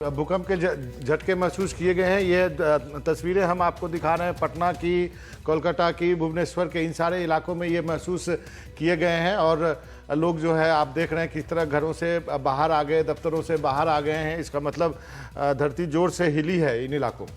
भूकंप के झटके महसूस किए गए हैं। ये तस्वीरें हम आपको दिखा रहे हैं पटना की, कोलकाता की, भुवनेश्वर के, इन सारे इलाकों में ये महसूस किए गए हैं। और लोग जो है आप देख रहे हैं किस तरह घरों से बाहर आ गए, दफ्तरों से बाहर आ गए हैं। इसका मतलब धरती जोर से हिली है इन इलाकों में।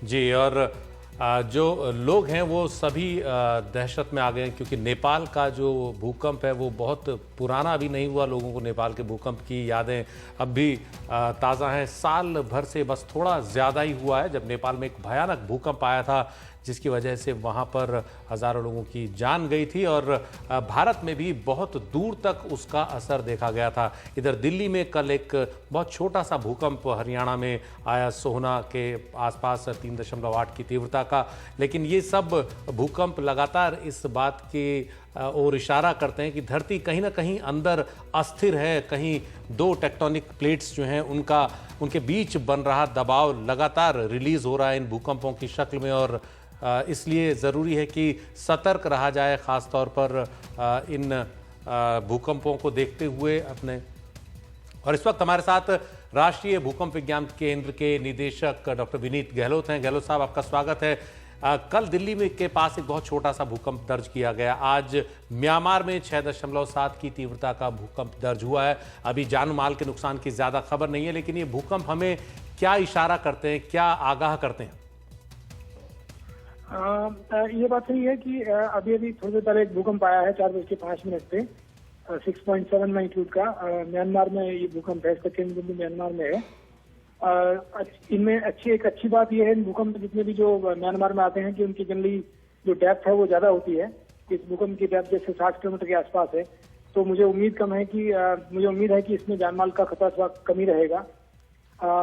जी, और जो लोग हैं वो सभी दहशत में आ गए हैं, क्योंकि नेपाल का जो भूकंप है वो बहुत पुराना अभी नहीं हुआ। लोगों को नेपाल के भूकंप की यादें अब भी ताज़ा हैं। साल भर से बस थोड़ा ज़्यादा ही हुआ है जब नेपाल में एक भयानक भूकंप आया था, जिसकी वजह से वहाँ पर हज़ारों लोगों की जान गई थी और भारत में भी बहुत दूर तक उसका असर देखा गया था। इधर दिल्ली में कल एक बहुत छोटा सा भूकंप हरियाणा में आया, सोहना के आसपास 3.8 की तीव्रता का। लेकिन ये सब भूकंप लगातार इस बात की ओर इशारा करते हैं कि धरती कहीं ना कहीं अंदर अस्थिर है। कहीं दो टेक्टोनिक प्लेट्स जो हैं उनके बीच बन रहा दबाव लगातार रिलीज हो रहा है इन भूकंपों की शक्ल में, और इसलिए ज़रूरी है कि सतर्क रहा जाए, ख़ास तौर पर इन भूकंपों को देखते हुए अपने। और इस वक्त हमारे साथ राष्ट्रीय भूकंप विज्ञान केंद्र के निदेशक डॉक्टर विनीत गहलोत हैं। गहलोत साहब, आपका स्वागत है। कल दिल्ली में के पास एक बहुत छोटा सा भूकंप दर्ज किया गया। आज म्यांमार में 6.7 की तीव्रता का भूकंप दर्ज हुआ है। अभी जान माल के नुकसान की ज़्यादा खबर नहीं है, लेकिन ये भूकंप हमें क्या इशारा करते हैं, क्या आगाह करते हैं? ये बात सही है कि अभी थोड़ी देर पहले एक भूकंप आया है 4:05 पे 6.7 मैग्नीट्यूड का। म्यांमार में ये भूकंप है, इसका केंद्र बिंदु म्यांमार में है। इनमें एक अच्छी बात यह है, भूकंप जितने भी जो म्यांमार में आते हैं कि उनकी जनरली जो डेप्थ है वो ज्यादा होती है। इस भूकंप की डेप्थ जैसे 60 किलोमीटर के आसपास है, तो मुझे उम्मीद है कि इसमें जानमाल का खतरा थोड़ा कम ही रहेगा।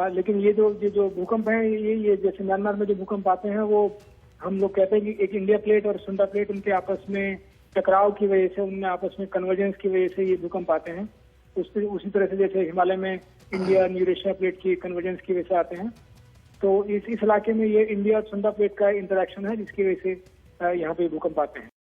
लेकिन ये जो भूकंप है, ये जैसे म्यांमार में जो भूकंप आते हैं वो हम लोग कहते हैं कि एक इंडिया प्लेट और सुंडा प्लेट उनके आपस में टकराव की वजह से, उनमें आपस में कन्वर्जेंस की वजह से ये भूकंप आते हैं। उसी तरह से जैसे हिमालय में इंडिया और यूरेशिया प्लेट की कन्वर्जेंस की वजह से आते हैं। तो इस इलाके में ये इंडिया और सुंडा प्लेट का इंटरेक्शन है, जिसकी वजह से यहाँ पे भूकंप आते हैं।